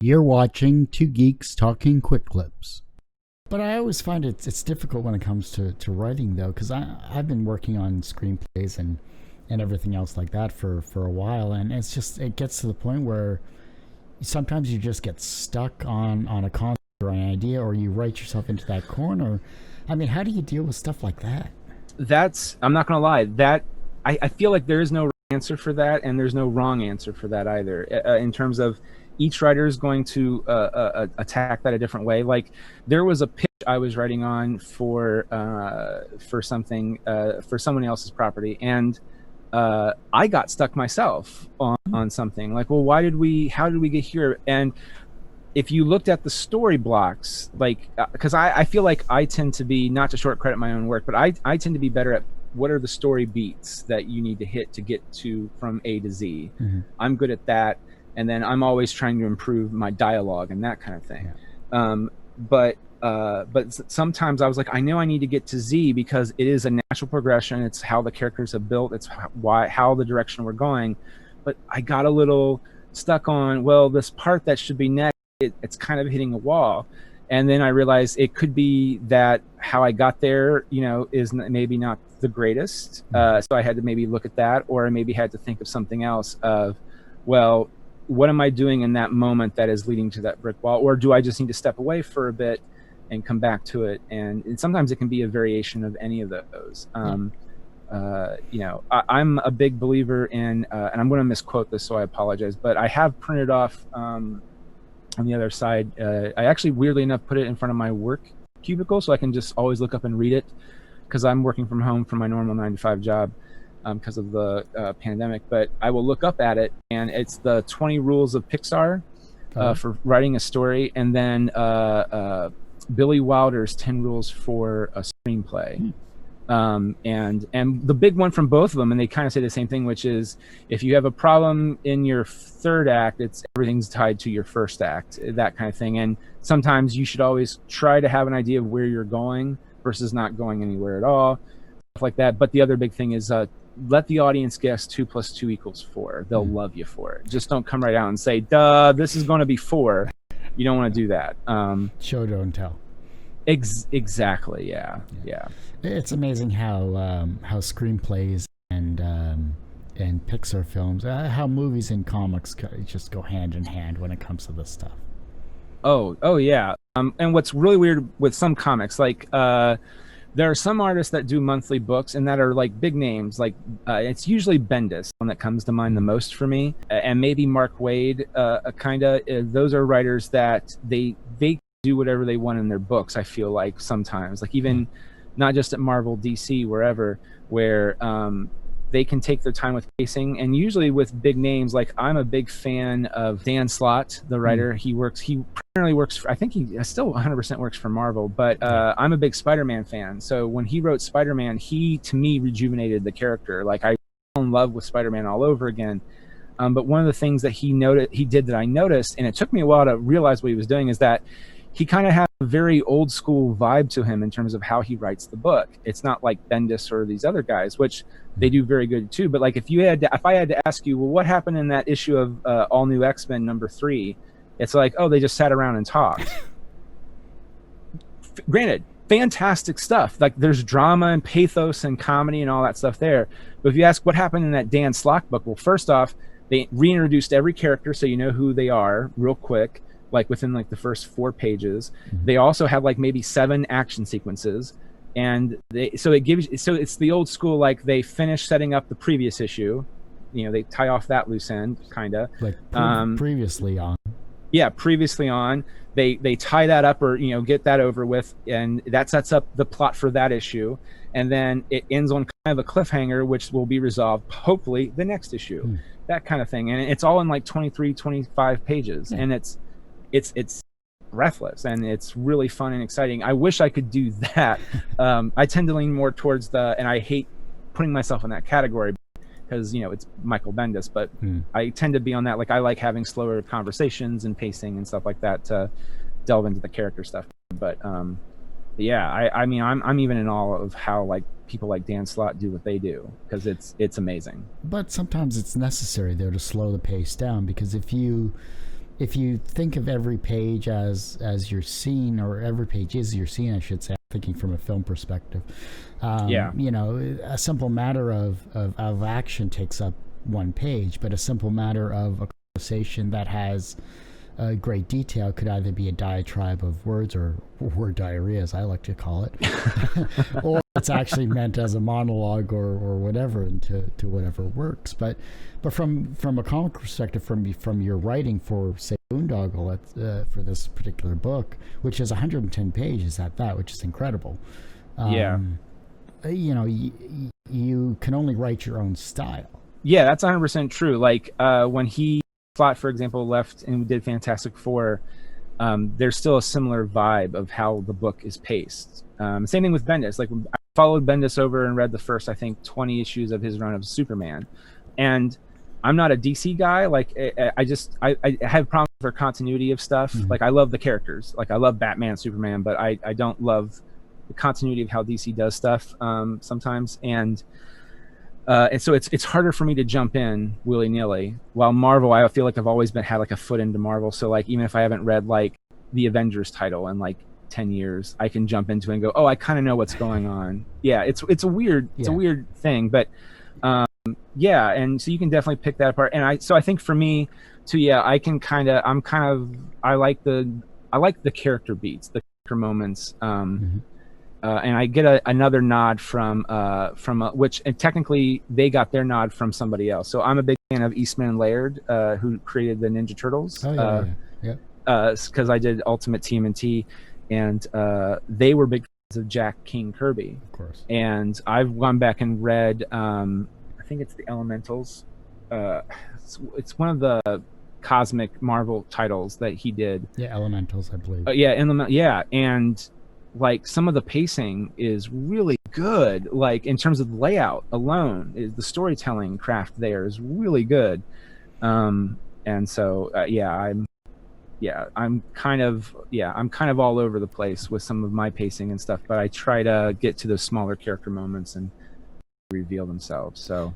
You're watching Two Geeks Talking Quick Clips. But I always find it's difficult when it comes to writing, though, because I've been working on screenplays and everything else like that for a while, and it gets to the point where sometimes you just get stuck on a concept or an idea, or you write yourself into that corner. I mean, how do you deal with stuff like that? I'm not going to lie, I feel like there is no answer for that, and there's no wrong answer for that either, in terms of each writer is going to attack that a different way. Like, there was a pitch I was writing on for something for someone else's property, and I got stuck myself on something. Like, well, how did we get here? And if you looked at the story blocks, like, because I feel like I tend to be, not to short credit my own work, but I tend to be better at what are the story beats that you need to hit to get to from A to Z. Mm-hmm. I'm good at that. And then I'm always trying to improve my dialogue and that kind of thing. Yeah. But sometimes I was like, I know I need to get to Z because it is a natural progression. It's how the characters have built. It's how the direction we're going. But I got a little stuck on, well, this part that should be next, it's kind of hitting a wall. And then I realized it could be that how I got there, is maybe not the greatest. So I had to maybe look at that, or I maybe had to think of something else of, well, what am I doing in that moment that is leading to that brick wall? Or do I just need to step away for a bit and come back to it? And sometimes it can be a variation of any of those. I'm a big believer in, and I'm going to misquote this, so I apologize, but I have printed off on the other side. I actually, weirdly enough, put it in front of my work cubicle so I can just always look up and read it, because I'm working from home from my normal 9-to-5 job. Because of the pandemic, but I will look up at it, and it's the 20 rules of Pixar for writing a story, and then Billy Wilder's 10 rules for a screenplay. And the big one from both of them, and they kind of say the same thing, which is, if you have a problem in your third act, everything's tied to your first act, that kind of thing. And sometimes you should always try to have an idea of where you're going versus not going anywhere at all, stuff like that. But the other big thing is, let the audience guess 2 + 2 = 4. They'll love you for it. Just don't come right out and say, duh, this is going to be 4. You don't want to do that. Show, don't tell. Exactly. Yeah. It's amazing how screenplays and Pixar films, how movies and comics just go hand in hand when it comes to this stuff. Oh yeah. And what's really weird with some comics, like, there are some artists that do monthly books and that are like big names. Like, it's usually Bendis, one that comes to mind the most for me, and maybe Mark Waid. Those are writers that they do whatever they want in their books. I feel like sometimes, like, even not just at Marvel, DC, wherever, where they can take their time with pacing. And usually with big names, like, I'm a big fan of Dan Slott, the writer. He primarily works for, I think he still 100% works for Marvel, but I'm a big Spider-Man fan. So when he wrote Spider-Man, he, to me, rejuvenated the character. Like, I fell in love with Spider-Man all over again. But one of the things that he did that I noticed, and it took me a while to realize what he was doing, is that he kind of had a very old school vibe to him in terms of how he writes the book. It's not like Bendis or these other guys, which they do very good too. But like, if I had to ask you, well, what happened in that issue of All New X-Men #3? It's like, oh, they just sat around and talked. Granted, fantastic stuff. Like, there's drama and pathos and comedy and all that stuff there. But if you ask what happened in that Dan Slott book, well, first off, they reintroduced every character so you know who they are real quick, like within like the first 4 pages. They also have like maybe 7 action sequences, and so it's the old school, like, they finish setting up the previous issue, they tie off that loose end, kind of like previously on. Yeah, previously on. They tie that up, or get that over with, and that sets up the plot for that issue, and then it ends on kind of a cliffhanger, which will be resolved hopefully the next issue. That kind of thing. And it's all in like 23, 25 pages, and it's breathless, and it's really fun and exciting. I wish I could do that. I tend to lean more towards and I hate putting myself in that category because it's Michael Bendis, but I tend to be on that. Like, I like having slower conversations and pacing and stuff like that to delve into the character stuff. But yeah, I mean, I'm even in awe of how, like, people like Dan Slott do what they do, because it's amazing. But sometimes it's necessary, though, to slow the pace down, because if you if you think of every page as your scene, or every page is your scene, I should say, thinking from a film perspective. You know, a simple matter of action takes up one page, but a simple matter of a conversation that has great detail could either be a diatribe of words, or word diarrhea, as I like to call it, or it's actually meant as a monologue or whatever, and to whatever works. But from a comic perspective, from your writing for, say, Boondoggle, for this particular book, which is 110 pages at that, which is incredible. You know, you can only write your own style. Yeah, that's 100% true. Like when Slott, for example, left and did Fantastic Four, there's still a similar vibe of how the book is paced. Same thing with Bendis. Like, I followed Bendis over and read the first, I think, 20 issues of his run of Superman, and I'm not a DC guy. Like, I have problems for continuity of stuff. Like, I love the characters. Like, I love Batman, Superman, but I don't love the continuity of how DC does stuff sometimes. And so it's harder for me to jump in willy-nilly. While Marvel, I feel like I've always had like a foot into Marvel. So like, even if I haven't read like the Avengers title in like 10 years, I can jump into it and go, oh, I kind of know what's going on. Yeah, it's a weird thing, but yeah, and so you can definitely pick that apart. And I think for me too, yeah, I like the character beats, the character moments. And I get another nod from which, and technically they got their nod from somebody else. So I'm a big fan of Eastman and Laird, who created the Ninja Turtles. Oh yeah. Because I did Ultimate TMNT, and they were big fans of Jack King Kirby. Of course. And I've gone back and read, I think it's the Elementals. It's one of the cosmic Marvel titles that he did. Yeah, Elementals, I believe. And like, some of the pacing is really good. Like, in terms of the layout alone, the storytelling craft there is really good. And so I'm kind of all over the place with some of my pacing and stuff, but I try to get to those smaller character moments and reveal themselves. So